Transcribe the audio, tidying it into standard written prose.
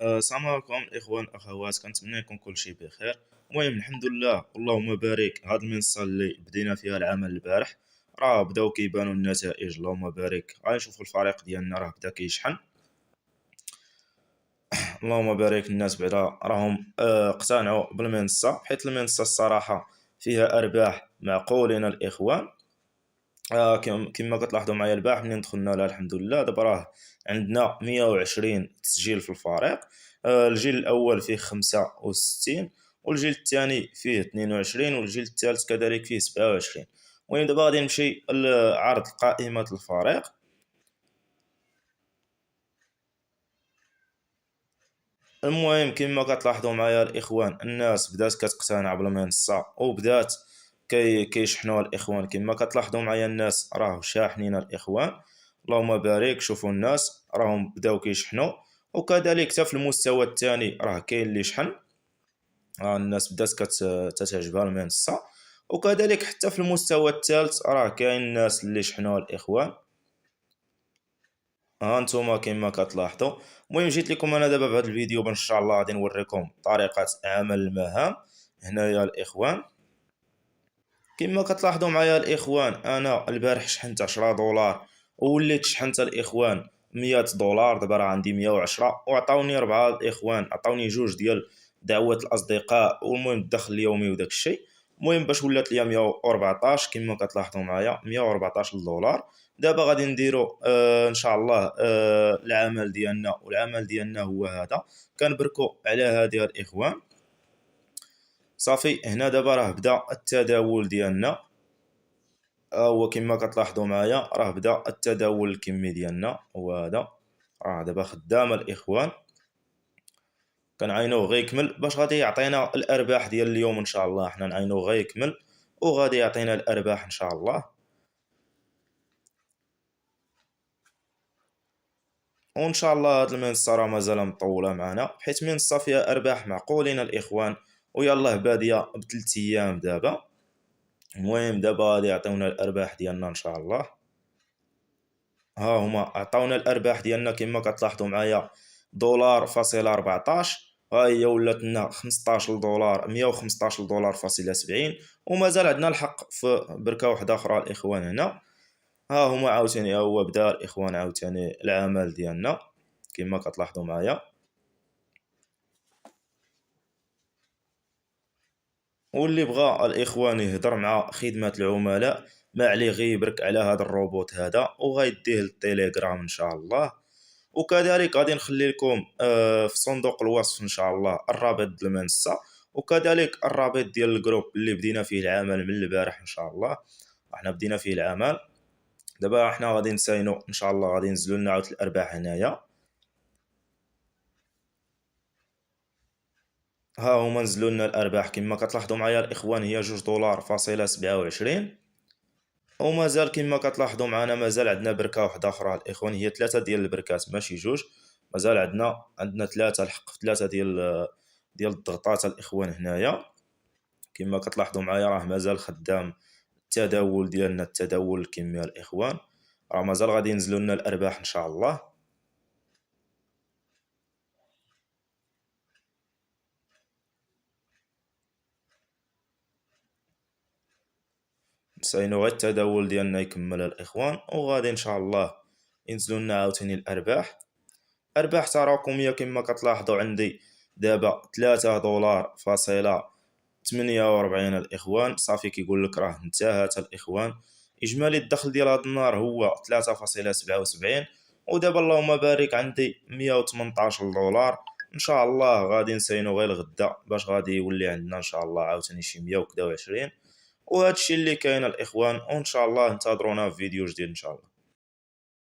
السلام عليكم الاخوان الاخوات، كنتمنى يكون كلشي بخير. المهم الحمد لله، اللهم بارك. هاد المنصه اللي بدينا فيها العمل البارح راه بداو كيبانوا النتائج، اللهم بارك. غادي نشوفوا الفريق ديالنا راه بدا كيشحن، اللهم بارك. الناس بعدا راهم اقتنعوا بالمنصه، حيت المنصه الصراحه فيها ارباح معقولين الاخوان. كما كتلاحظوا معايا البارح منين دخلنا لها الحمد لله، دابا راه عندنا 120 تسجيل في الفريق. الجيل الاول فيه 65، والجيل الثاني فيه 22، والجيل الثالث كذلك فيه 27. المهم دابا غادي نمشي لعرض قائمة الفريق. المهم كما كتلاحظوا معايا الاخوان، الناس بدات كتقتنع بالمنصه وبدات كيشحنوا الاخوان. كما كتلاحظوا معايا الناس راه شاحنين الاخوان، اللهم بارك. شوفوا الناس راهم بداو كيشحنوا، وكذلك حتى في المستوى الثاني راه كاين اللي شحن. الناس بدات تتعجبها المنصه، وكذلك حتى في المستوى الثالث راه كاين الناس اللي شحنوا الاخوان. ها نتوما كما كتلاحظوا. المهم جيت لكم انا دابا بهذا الفيديو ان شاء الله غادي نوريكم طريقه عمل المهام هنايا الاخوان. كما كتلاحظوا معايا الاخوان، انا البارح شحنت 10 دولار ووليت شحنت الاخوان 100 دولار. دابا راه عندي 110، وعطاوني 4 الاخوان، عطاوني جوج ديال دعوات الاصدقاء والمهم الدخل اليومي وداك الشيء. المهم باش ولات ليا 114 كما كتلاحظوا معايا 114 دولار. دابا غادي نديرو ان شاء الله العمل ديالنا، والعمل ديالنا هو هذا. كنبركو على هذه الاخوان. صافي هنا دابا راه بدا التداول ديالنا. هو كما كتلاحظوا معايا راه بدا التداول الكمي ديالنا هو هذا. راه دابا خدام الاخوان، كنعاينوه غير يكمل باش غادي يعطينا الارباح ديال اليوم ان شاء الله. حنا نعاينوه غير يكمل وغادي يعطينا الارباح ان شاء الله. وان شاء الله هاد المنصه راه مازال مطوله معنا، حيت منصه فيها ارباح معقولين الاخوان، ويلاه باديه بثلاث ايام دابا. المهم دابا غادي يعطيونا الارباح ديالنا ان شاء الله. ها هما عطاونا الارباح ديالنا كما كتلاحظوا معايا دولار فاصل 14. ها هي ولات لنا 15 دولار، 115 دولار فاصلة 70. ومازال عندنا الحق في بركه واحده اخرى الاخوان هنا. ها هما عاوتاني، ها هو بدا الاخوان عاوتاني العمل ديالنا كما كتلاحظوا معايا. واللي بغى الاخوان يهضر مع خدمه العملاء، ما عليه غير يبرك على هذا الروبوت هذا وغيديه للتليجرام ان شاء الله. وكذلك غادي نخلي لكم في صندوق الوصف ان شاء الله الرابط ديال المنصه، وكذلك الرابط ديال الجروب اللي بدينا فيه العمل من البارح ان شاء الله. احنا بدينا فيه العمل، دابا احنا غادي نساينو ان شاء الله، غادي ينزلوا لنا عاود الارباح هنايا. ها هما نزلوا لنا الارباح كما كتلاحظوا معايا الاخوان، هي 2 دولار فاصلة 27. ومازال كما كتلاحظوا معنا مازال عندنا بركه واحده اخرى الاخوان، هي ثلاثه ديال البركات ماشي جوج. مازال عندنا ثلاثه، الحق في ثلاثه ديال الضغطات الاخوان هنايا. كما كتلاحظوا معايا راه مازال خدام التداول ديالنا، التداول الكمي الاخوان. راه مازال غادي ينزلوا لنا الارباح ان شاء الله. نساينو غير التداول ديالنا يكمل الاخوان، وغادي ان شاء الله ينزلوا لنا عاوتاني الارباح. ارباح تراكميه كما كتلاحظوا عندي دابا 3 دولار فاصلة 48 الاخوان. صافي كيقول لك راه انتهت الاخوان. اجمالي الدخل ديال هذا النهار هو 3.77. ودابا اللهم بارك عندي 118 دولار. ان شاء الله غادي نسينو غير الغدا باش غادي يولي عندنا ان شاء الله عاوتاني شي 120. وهذا الشيء اللي كاين الاخوان، وان شاء الله انتظرونا في فيديو جديد ان شاء الله.